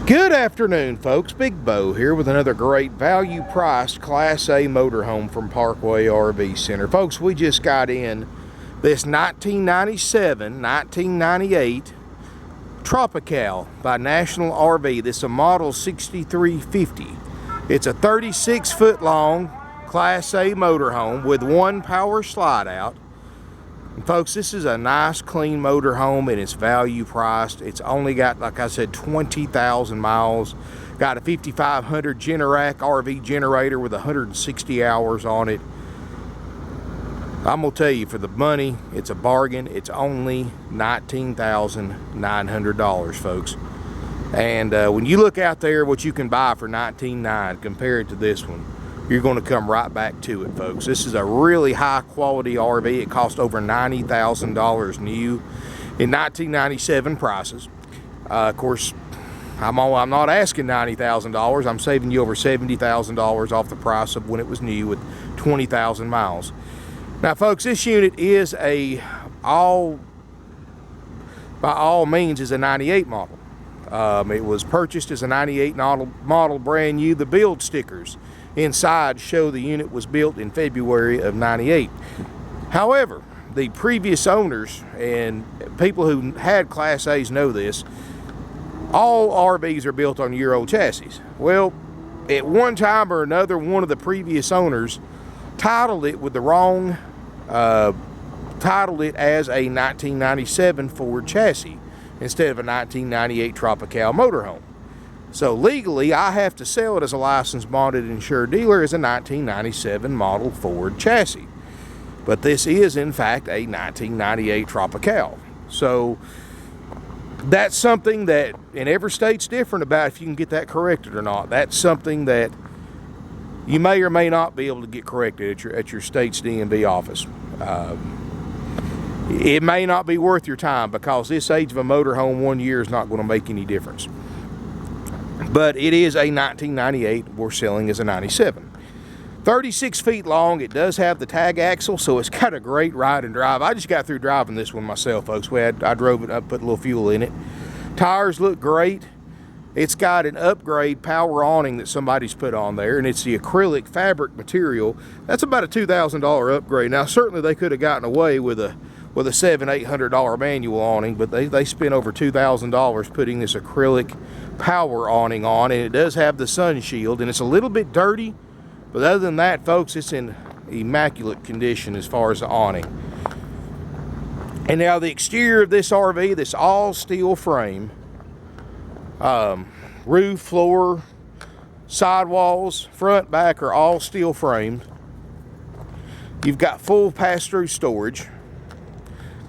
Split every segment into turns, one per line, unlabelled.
Good afternoon, folks. Big Bo here with another great value-priced Class A motorhome from Parkway RV Center. Folks, we just got in this 1997-1998 Tropical by National RV. This is a model 6350. It's a 36-foot long Class A motorhome with one power slide out. And folks, this is a nice, clean motorhome, and it's value priced. It's only got, like I said, 20,000 miles. Got a 5500 Generac RV generator with 160 hours on it. I'm gonna tell you, for the money, it's a bargain. It's only $19,900, folks. And when you look out there what you can buy for $19,900 compared to this one, you're going to come right back to it, folks. This is a really high quality RV. It cost over $90,000 new in 1997 prices. Of course, I'm not asking $90,000. I'm saving you over $70,000 off the price of when it was new with 20,000 miles. Now, folks, this unit is by all means is a 98 model. It was purchased as a 98 model brand new. The build stickers inside show the unit was built in February of 98. However, the previous owners and people who had Class A's know this, all RVs are built on year-old chassis. Well, at one time or another, one of the previous owners titled it with the wrong, titled it as a 1997 Ford chassis instead of a 1998 Tropical motorhome. So legally, I have to sell it as a licensed, bonded, insured dealer as a 1997 model Ford chassis. But this is, in fact, a 1998 Tropical. So that's something that, and every state's different about if you can get that corrected or not. That's something that you may or may not be able to get corrected at your state's DMV office. It may not be worth your time, because this age of a motorhome, 1 year is not going to make any difference. But it is a 1998, we're selling as a 97. 36 feet long, it does have the tag axle, so it's got a great ride and drive. I just got through driving this one myself, folks. I drove it up, put a little fuel in it. Tires look great. It's got an upgrade power awning that somebody's put on there, and it's the acrylic fabric material. That's about a $2,000 upgrade. Now, certainly they could have gotten away with a $700-800 manual awning, but they spent over $2,000 putting this acrylic power awning on, and it does have the sun shield, and it's a little bit dirty, but other than that, folks, it's in immaculate condition as far as the awning. And now the exterior of this RV, this all steel frame, roof, floor, sidewalls, front, back are all steel framed. You've got full pass-through storage.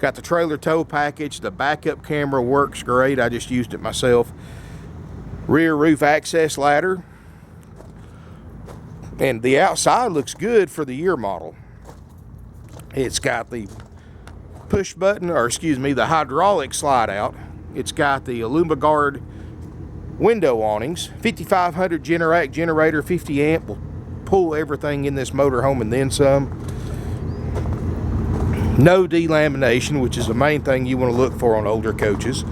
Got the trailer tow package. The backup camera works great. I just used it myself. Rear roof access ladder. And the outside looks good for the year model. It's got the push button, or excuse me, the hydraulic slide out. It's got the aluma guard window awnings. 5500 Generac generator, 50 amp, will pull everything in this motorhome and then some. No delamination, which is the main thing you want to look for on older coaches.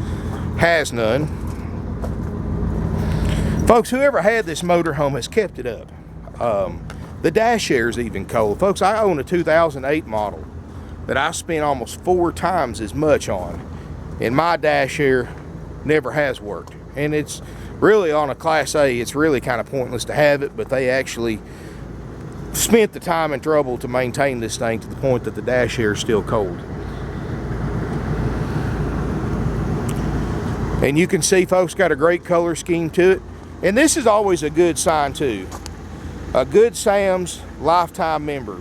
Has none. Folks, whoever had this motorhome has kept it up. The dash air's even cold. Folks, I own a 2008 model that I spent almost 4 times as much on, and my dash air never has worked. And it's really, on a Class A, it's really kind of pointless to have it, but they actually spent the time and trouble to maintain this thing to the point that the dash air is still cold. And you can see, folks, got a great color scheme to it. And this is always a good sign too. A good Sam's lifetime member.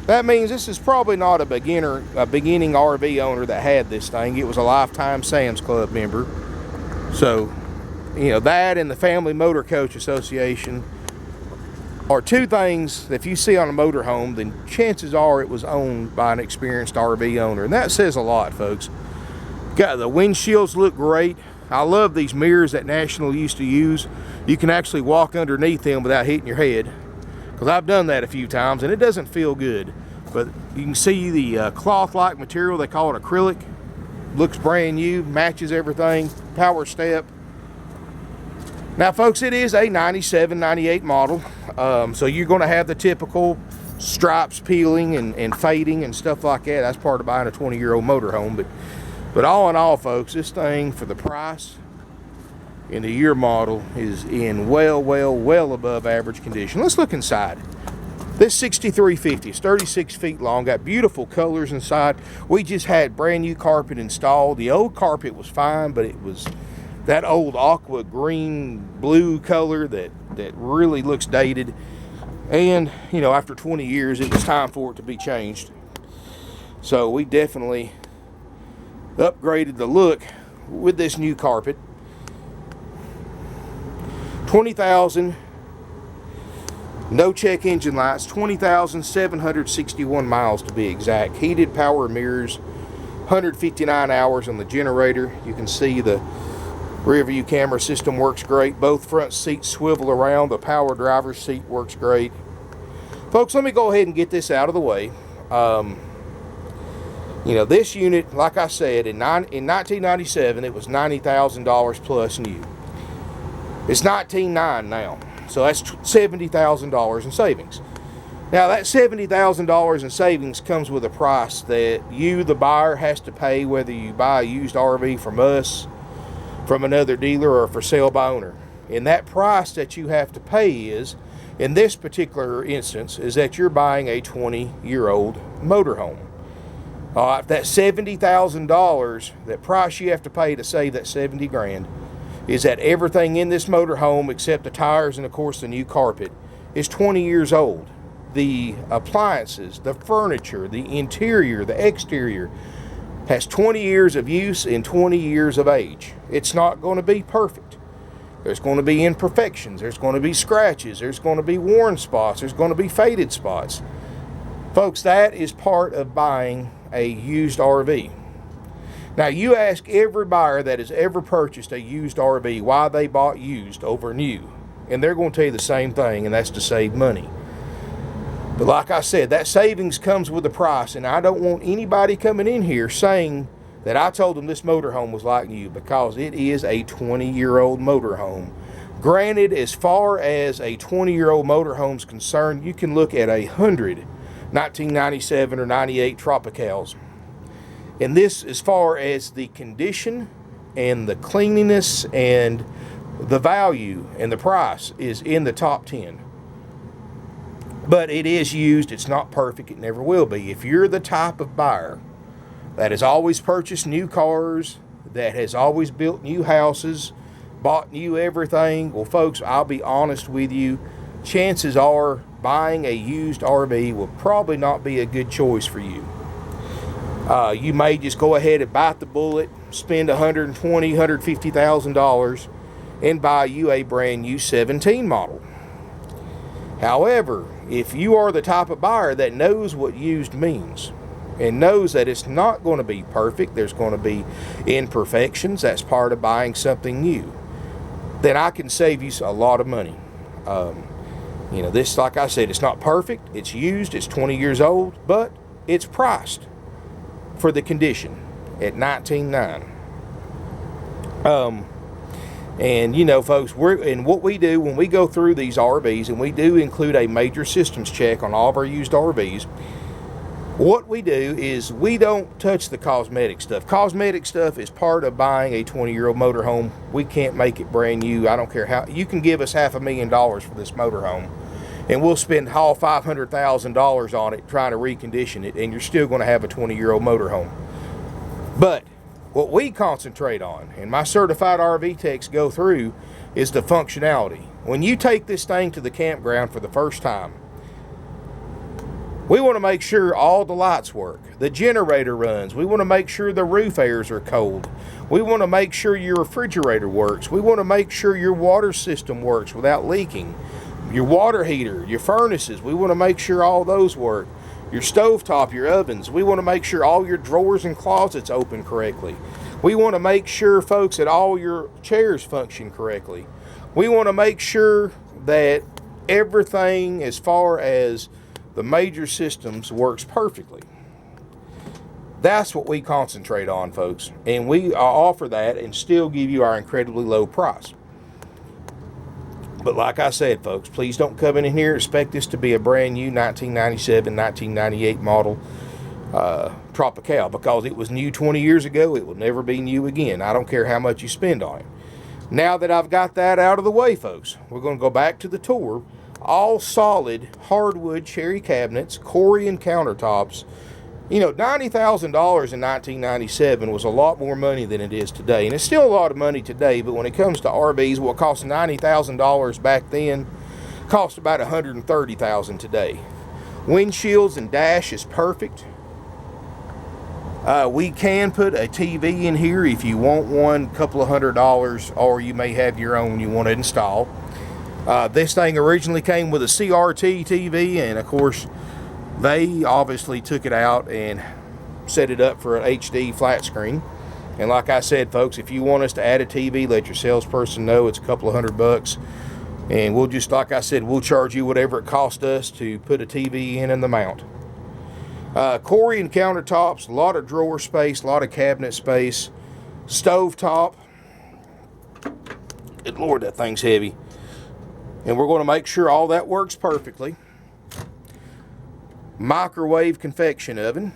That means this is probably not a beginning RV owner that had this thing. It was a lifetime Sam's Club member. So, you know, that and the Family Motor Coach Association are two things that if you see on a motorhome, then chances are it was owned by an experienced RV owner. And that says a lot, folks. Got the windshields look great. I love these mirrors that National used to use. You can actually walk underneath them without hitting your head, because I've done that a few times and it doesn't feel good. But you can see the cloth-like material, they call it acrylic. Looks brand new, matches everything. Power step. Now folks, it is a 97, 98 model, so you're going to have the typical stripes peeling and fading and stuff like that. That's part of buying a 20-year-old motorhome. But all in all, folks, this thing, for the price and the year model, is in well above average condition. Let's look inside. This 6350 is 36 feet long, got beautiful colors inside. We just had brand new carpet installed. The old carpet was fine, but it was that old aqua green blue color that really looks dated. And, you know, after 20 years, it was time for it to be changed. So we definitely upgraded the look with this new carpet. 20,000, no check engine lights, 20,761 miles to be exact. Heated power mirrors, 159 hours on the generator. You can see the rear view camera system works great. Both front seats swivel around. The power driver's seat works great. Folks, let me go ahead and get this out of the way. You know, this unit, like I said, in 1997, it was $90,000 plus new. It's $19,900 now, so that's $70,000 in savings. Now, that $70,000 in savings comes with a price that you, the buyer, has to pay, whether you buy a used RV from us, from another dealer, or for sale by owner. And that price that you have to pay is, in this particular instance, is that you're buying a 20-year-old motorhome. That $70,000, that price you have to pay to save that 70 grand, is that everything in this motorhome except the tires and of course the new carpet is 20 years old. The appliances, the furniture, the interior, the exterior has 20 years of use and 20 years of age. It's not going to be perfect. There's going to be imperfections. There's going to be scratches. There's going to be worn spots. There's going to be faded spots. Folks, that is part of buying a used RV. Now, you ask every buyer that has ever purchased a used RV why they bought used over new, and they're going to tell you the same thing, and that's to save money. But like I said, that savings comes with a price, and I don't want anybody coming in here saying that I told them this motorhome was like new, because it is a 20-year-old motorhome. Granted, as far as a 20-year-old motorhome is concerned, you can look at 100 1997 or 98 Tropicals. And this, as far as the condition and the cleanliness and the value and the price, is in the top 10. But it is used. It's not perfect. It never will be. If you're the type of buyer that has always purchased new cars, that has always built new houses, bought new everything, well, folks, I'll be honest with you, chances are buying a used RV will probably not be a good choice for you. You may just go ahead and bite the bullet, spend $120,000, $150,000 and buy you a brand new 17 model. However, if you are the type of buyer that knows what used means and knows that it's not going to be perfect, there's going to be imperfections, that's part of buying something new, then I can save you a lot of money. You know, this, like I said, it's not perfect, it's used, it's 20 years old, but it's priced for the condition at $19,900. And you know, folks, what we do when we go through these RVs, and we do include a major systems check on all of our used RVs, what we do is we don't touch the cosmetic stuff. Cosmetic stuff is part of buying a 20-year-old motorhome. We can't make it brand new. I don't care how. You can give us $500,000 for this motorhome, and we'll spend all $500,000 on it trying to recondition it, and you're still going to have a 20-year-old motorhome. But what we concentrate on, and my certified RV techs go through, is the functionality. When you take this thing to the campground for the first time, we want to make sure all the lights work, the generator runs, we want to make sure the roof airs are cold, we want to make sure your refrigerator works, we want to make sure your water system works without leaking, your water heater, your furnaces, we want to make sure all those work, your stovetop, your ovens, we want to make sure all your drawers and closets open correctly. We want to make sure, folks, that all your chairs function correctly. We want to make sure that everything as far as the major systems works perfectly. That's what we concentrate on, folks, and we offer that and still give you our incredibly low price. But like I said, folks, please don't come in here and expect this to be a brand new 1997, 1998 model Tropical, because it was new 20 years ago. It will never be new again. I don't care how much you spend on it. Now that I've got that out of the way, folks, we're going to go back to the tour. All solid hardwood cherry cabinets, Corian countertops. You know, $90,000 in 1997 was a lot more money than it is today. And it's still a lot of money today, but when it comes to RVs, what cost $90,000 back then cost about $130,000 today. Windshields and dash is perfect. We can put a TV in here if you want one, a couple of $100, or you may have your own you want to install. This thing originally came with a CRT TV, and of course they obviously took it out and set it up for an HD flat screen. And like I said, folks, if you want us to add a TV, let your salesperson know. It's a couple of $100, and we'll just, like I said, we'll charge you whatever it cost us to put a TV in and the mount. Corian countertops, a lot of drawer space, a lot of cabinet space. Stove top. Good Lord, that thing's heavy. And we're going to make sure all that works perfectly. Microwave convection oven.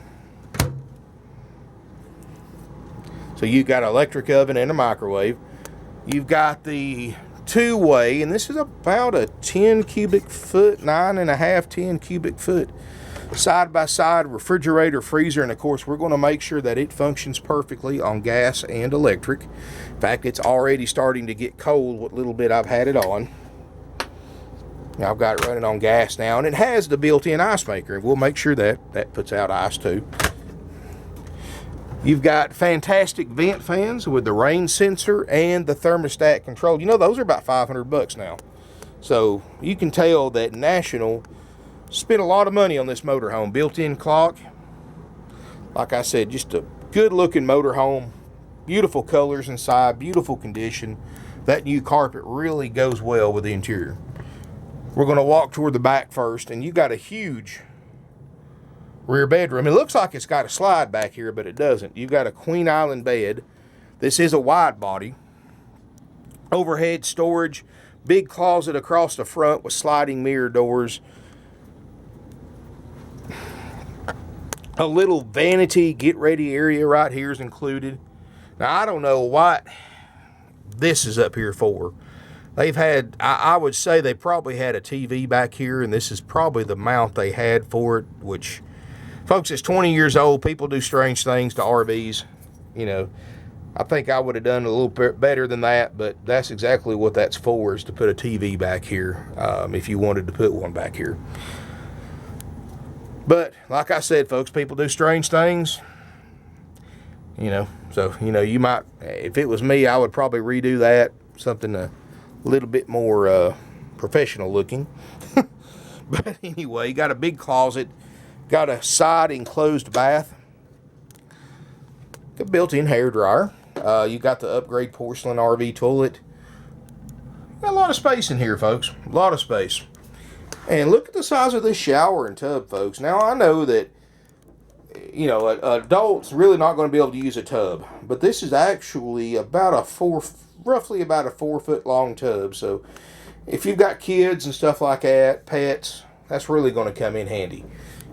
So you've got an electric oven and a microwave. You've got the two-way, and this is about a 10 cubic foot, 9.5, 10 cubic foot side-by-side refrigerator, freezer, and of course we're going to make sure that it functions perfectly on gas and electric. In fact, it's already starting to get cold what little bit I've had it on. Now I've got it running on gas now, and it has the built-in ice maker, and we'll make sure that that puts out ice too. You've got fantastic vent fans with the rain sensor and the thermostat control. You know, those are about $500 now. So you can tell that National spent a lot of money on this motorhome. Built-in clock. Like I said, just a good looking motorhome. Beautiful colors inside, beautiful condition. That new carpet really goes well with the interior. We're going to walk toward the back first, and you got a huge rear bedroom. It looks like it's got a slide back here, but it doesn't. You've got a queen island bed. This is a wide body. Overhead storage, big closet across the front with sliding mirror doors. A little vanity get ready area right here is included. Now I don't know what this is up here for. They've had, I would say they probably had a TV back here, and this is probably the mount they had for it, which, folks, it's 20 years old. People do strange things to RVs. You know, I think I would have done a little bit better than that, but that's exactly what that's for, is to put a TV back here, if you wanted to put one back here. But like I said, folks, people do strange things, you know. So, you know, you might, if it was me, I would probably redo that, something a little bit more professional looking. But anyway, you got a big closet, got a side enclosed bath, a built-in hair dryer. You got the upgrade porcelain RV toilet. Got a lot of space in here, folks. A lot of space. And look at the size of this shower and tub, folks. Now, I know that, you know, adults really not going to be able to use a tub. But this is actually about roughly about a 4-foot long tub. So, if you've got kids and stuff like that, pets, that's really going to come in handy.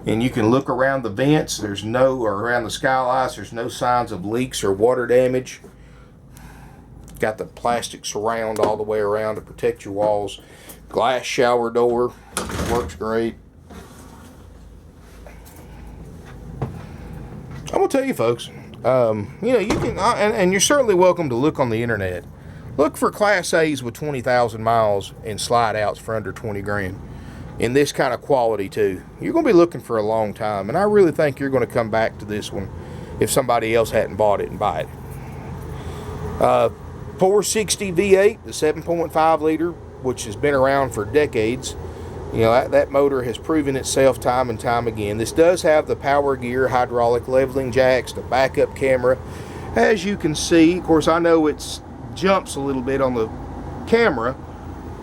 And you can look around the vents. Or around the skylights, there's no signs of leaks or water damage. Got the plastic surround all the way around to protect your walls. Glass shower door, works great. I'm gonna tell you, folks, you know, you can, and you're certainly welcome to look on the internet. Look for Class A's with 20,000 miles and slide outs for under 20 grand. In this kind of quality too. You're gonna be looking for a long time, and I really think you're gonna come back to this one if somebody else hadn't bought it and buy it. 460 V8, the 7.5 liter. Which has been around for decades. You know, that motor has proven itself time and time again. This does have the power gear, hydraulic leveling jacks, the backup camera. As you can see, of course, I know it jumps a little bit on the camera,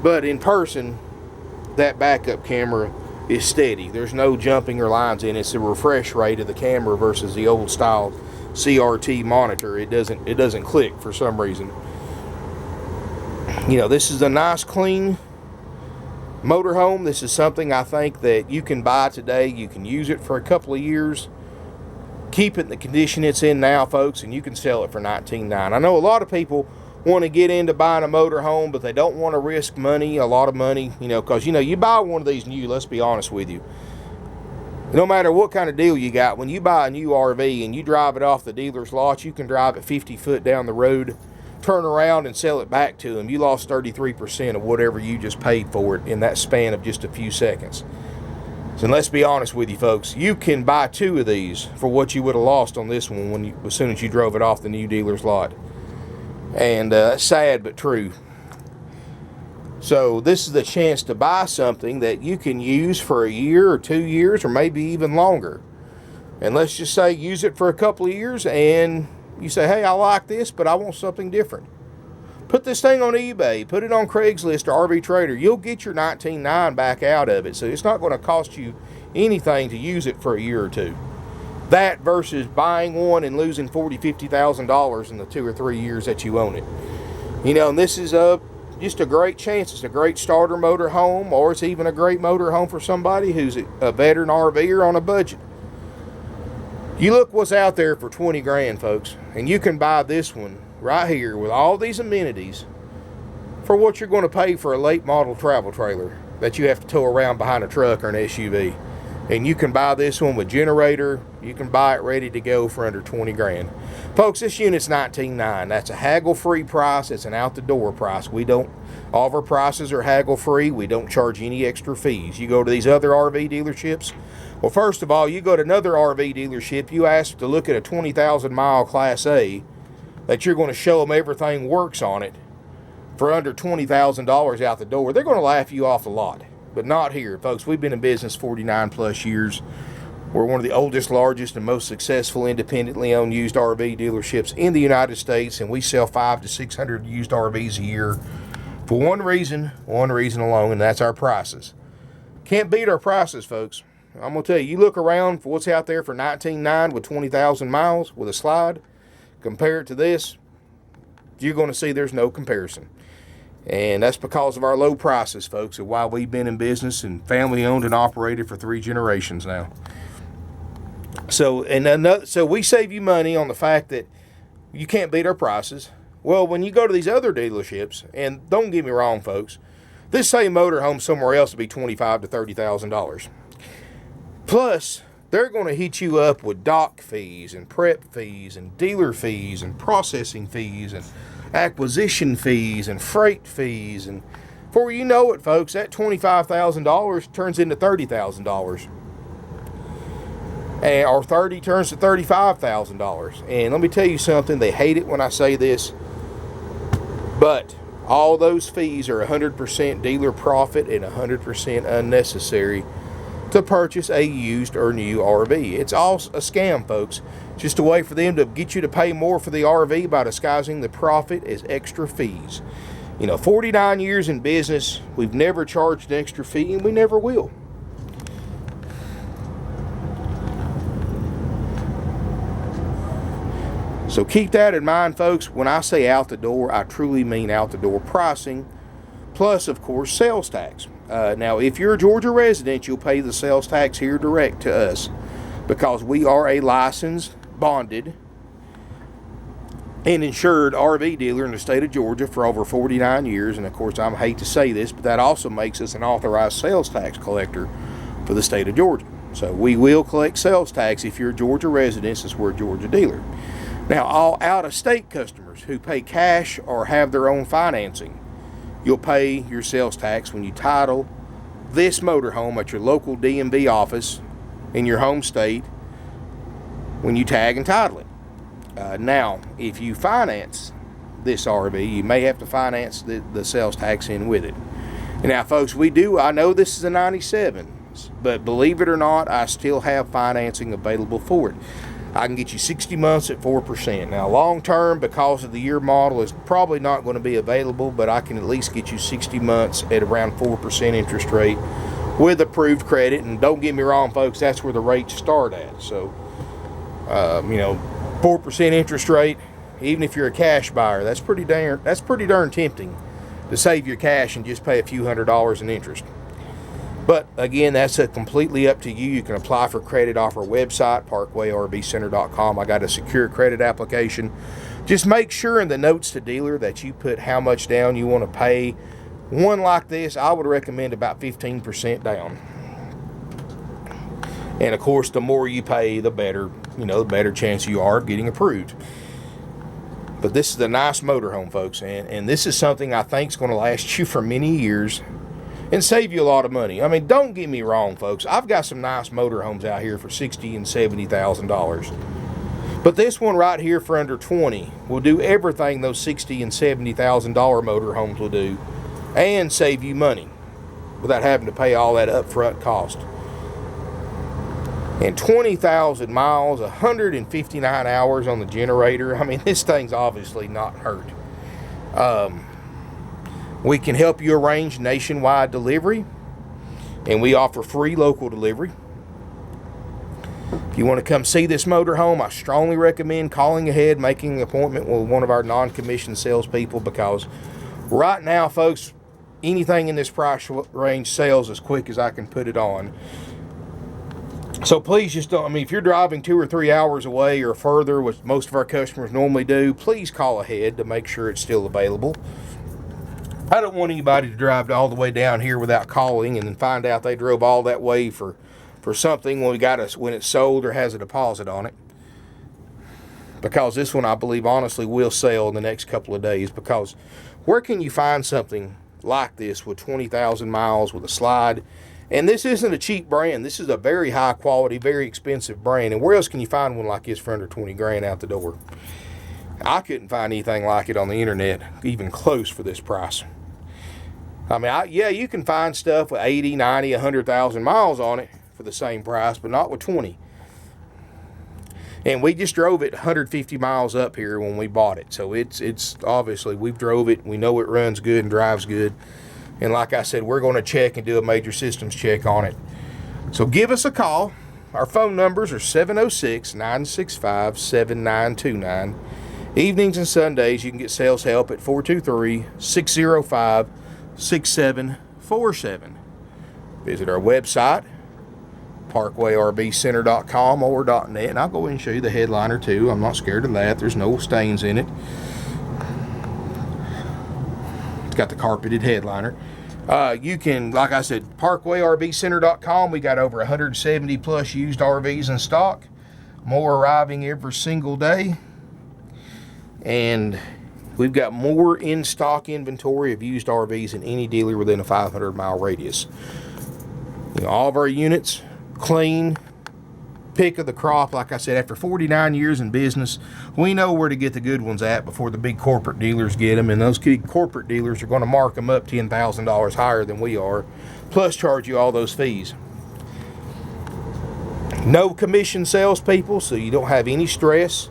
but in person, that backup camera is steady. There's no jumping or lines in it. It's the refresh rate of the camera versus the old style CRT monitor. It doesn't click for some reason. You know, this is a nice, clean Motorhome, this is something I think that you can buy today. You can use it for a couple of years, keep it in the condition it's in now, folks, and you can sell it for $19,900. I know a lot of people want to get into buying a motorhome, but they don't want to risk money, a lot of money, because you buy one of these new, let's be honest with you, no matter what kind of deal you got, when you buy a new RV and you drive it off the dealer's lot, you can drive it 50 foot down the road, turn around and sell it back to them. You lost 33% of whatever you just paid for it in that span of just a few seconds. So let's be honest with you, folks, you can buy 2 of these for what you would have lost on this one as soon as you drove it off the new dealer's lot. And sad but true. So this is the chance to buy something that you can use for a year or 2 years or maybe even longer. And let's just say use it for a couple of years and you say, hey, I like this, but I want something different. Put this thing on eBay, put it on Craigslist or RV Trader. You'll get your $19,900 back out of it. So it's not going to cost you anything to use it for a year or 2. That versus buying one and losing $40,000, $50,000 in the 2 or 3 years that you own it. And this is just a great chance. It's a great starter motor home, or it's even a great motor home for somebody who's a veteran RVer on a budget. You look what's out there for 20 grand, folks, and you can buy this one right here with all these amenities for what you're going to pay for a late model travel trailer that you have to tow around behind a truck or an SUV. And you can buy this one with generator. You can buy it ready to go for under 20 grand. Folks, this unit's $19,900. That's a haggle-free price. It's an out-the-door price. All of our prices are haggle-free. We don't charge any extra fees. You go to these other RV dealerships. Well, first of all, you go to another RV dealership. You ask to look at a 20,000-mile Class A that you're going to show them everything works on it for under $20,000 out the door. They're going to laugh you off a lot. But not here, folks. We've been in business 49 plus years. We're one of the oldest, largest, and most successful independently owned used RV dealerships in the United States, and we sell 500 to 600 used RVs a year for one reason alone, and that's our prices. Can't beat our prices, folks. I'm going to tell you, you look around for what's out there for $19,900 with 20,000 miles with a slide, compare it to this, you're going to see there's no comparison. And that's because of our low prices, folks, and why we've been in business and family owned and operated for 3 generations now. So we save you money on the fact that you can't beat our prices. Well, when you go to these other dealerships, and don't get me wrong, folks, this same motorhome somewhere else will be $25,000 to $30,000. Plus, they're going to hit you up with dock fees and prep fees and dealer fees and processing fees and acquisition fees and freight fees, and before you know it, folks, that $25,000 turns into $30,000, or 30 turns to $35,000. And let me tell you something, they hate it when I say this, but all those fees are 100% dealer profit and 100% unnecessary to purchase a used or new RV. It's all a scam, folks. Just a way for them to get you to pay more for the RV by disguising the profit as extra fees. 49 years in business, we've never charged an extra fee, and we never will. So keep that in mind, folks. When I say out the door, I truly mean out the door pricing, plus, of course, sales tax. Now, if you're a Georgia resident, you'll pay the sales tax here direct to us because we are a licensed, bonded, and insured RV dealer in the state of Georgia for over 49 years. And, of course, I hate to say this, but that also makes us an authorized sales tax collector for the state of Georgia. So we will collect sales tax if you're a Georgia resident, since we're a Georgia dealer. Now, all out-of-state customers who pay cash or have their own financing, you'll pay your sales tax when you title this motorhome at your local DMV office in your home state when you tag and title it. Now, if you finance this RV, you may have to finance the sales tax in with it. And now, folks, I know this is a 97, but believe it or not, I still have financing available for it. I can get you 60 months at 4%. Now, long term, because of the year model, is probably not going to be available, but I can at least get you 60 months at around 4% interest rate with approved credit. And don't get me wrong, folks, that's where the rates start at. So, 4% interest rate, even if you're a cash buyer, that's pretty darn tempting to save your cash and just pay a few $100s in interest. But again, that's completely up to you. You can apply for credit off our website, parkwayrvcenter.com. I got a secure credit application. Just make sure in the notes to dealer that you put how much down you want to pay. One like this, I would recommend about 15% down. And of course, the more you pay, the better, the better chance you are of getting approved. But this is a nice motorhome, folks, and this is something I think is going to last you for many years and save you a lot of money. I mean, don't get me wrong, folks. I've got some nice motorhomes out here for $60,000 and $70,000. But this one right here for under $20,000 will do everything those $60,000 and $70,000 motorhomes will do and save you money without having to pay all that upfront cost. And 20,000 miles, 159 hours on the generator. I mean, this thing's obviously not hurt. We can help you arrange nationwide delivery, and we offer free local delivery. If you want to come see this motorhome, I strongly recommend calling ahead, making an appointment with one of our non-commissioned salespeople, because right now, folks, anything in this price range sells as quick as I can put it on. So please just don't, if you're driving 2 or 3 hours away or further, which most of our customers normally do, please call ahead to make sure it's still available. I don't want anybody to drive all the way down here without calling and then find out they drove all that way for something when it's sold or has a deposit on it. Because this one, I believe, honestly will sell in the next couple of days, because where can you find something like this with 20,000 miles with a slide? And this isn't a cheap brand. This is a very high quality, very expensive brand. And where else can you find one like this for under 20 grand out the door? I couldn't find anything like it on the internet, even close, for this price. Yeah, you can find stuff with 80, 90, 100,000 miles on it for the same price, but not with 20. And we just drove it 150 miles up here when we bought it. So it's obviously, we've drove it. We know it runs good and drives good. And like I said, we're going to check and do a major systems check on it. So give us a call. Our phone numbers are 706-965-7929. Evenings and Sundays, you can get sales help at 423-605-6747. Visit our website, parkwayrvcenter.com or .net. And I'll go ahead and show you the headliner too. I'm not scared of that. There's no stains in it. It's got the carpeted headliner. You can, like I said, parkwayrvcenter.com. We got over 170 plus used RVs in stock. More arriving every single day. And we've got more in stock inventory of used RVs than any dealer within a 500-mile radius. All of our units, clean, pick of the crop. Like I said, after 49 years in business, we know where to get the good ones at before the big corporate dealers get them. And those big corporate dealers are going to mark them up $10,000 higher than we are, plus charge you all those fees. No commission salespeople, so you don't have any stress.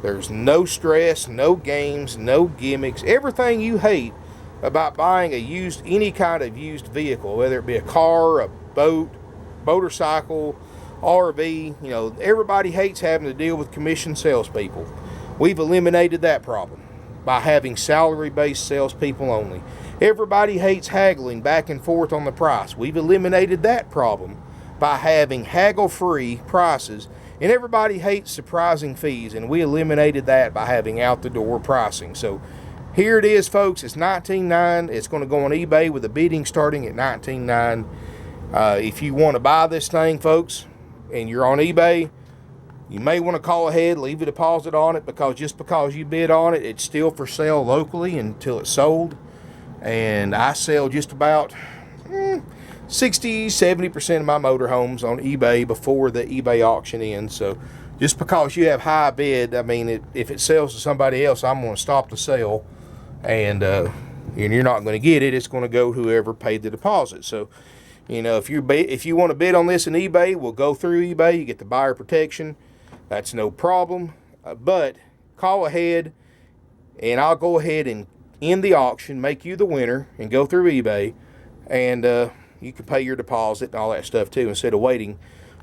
There's no stress, no games, no gimmicks. Everything you hate about buying any kind of used vehicle, whether it be a car, a boat, motorcycle, RV, everybody hates having to deal with commission salespeople. We've eliminated that problem by having salary-based salespeople only. Everybody hates haggling back and forth on the price. We've eliminated that problem by having haggle-free prices. And everybody hates surprising fees, and we eliminated that by having out-the-door pricing. So here it is, folks. It's $19,900. It's going to go on eBay with a bidding starting at $19,900. If you want to buy this thing, folks, and you're on eBay, you may want to call ahead, leave a deposit on it, because just because you bid on it, it's still for sale locally until it's sold. And I sell just about 60-70% of my motorhomes on eBay before the eBay auction ends. So just because you have high bid, if it sells to somebody else, I'm going to stop the sale, and you're not going to get it. It's going to go to whoever paid the deposit. So if you want to bid on this in eBay, we'll go through eBay. You get the buyer protection. That's no problem. But call ahead, and I'll go ahead and end the auction, make you the winner, and go through eBay. And you can pay your deposit and all that stuff too, instead of waiting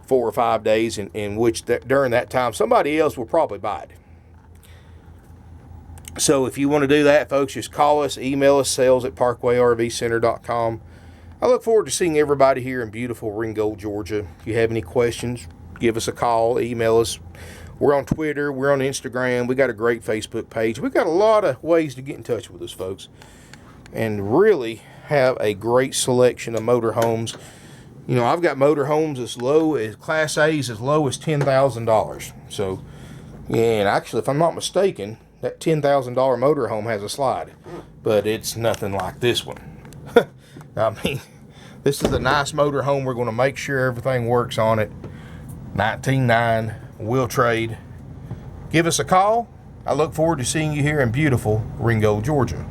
4 or 5 days, in which during that time somebody else will probably buy it. So if you want to do that, folks, just call us, email us, sales@parkwayrvcenter.com. I look forward to seeing everybody here in beautiful Ringgold, Georgia. If you have any questions, give us a call, email us. We're on Twitter, we're on Instagram, we got a great Facebook page. We've got a lot of ways to get in touch with us, folks, and really have a great selection of motorhomes. You know, I've got motorhomes as low as Class A's as low as $10,000. So, yeah, and actually, if I'm not mistaken, that $10,000 motorhome has a slide, but it's nothing like this one. I mean, this is a nice motorhome. We're going to make sure everything works on it. 19.9, we'll trade. Give us a call. I look forward to seeing you here in beautiful Ringgold, Georgia.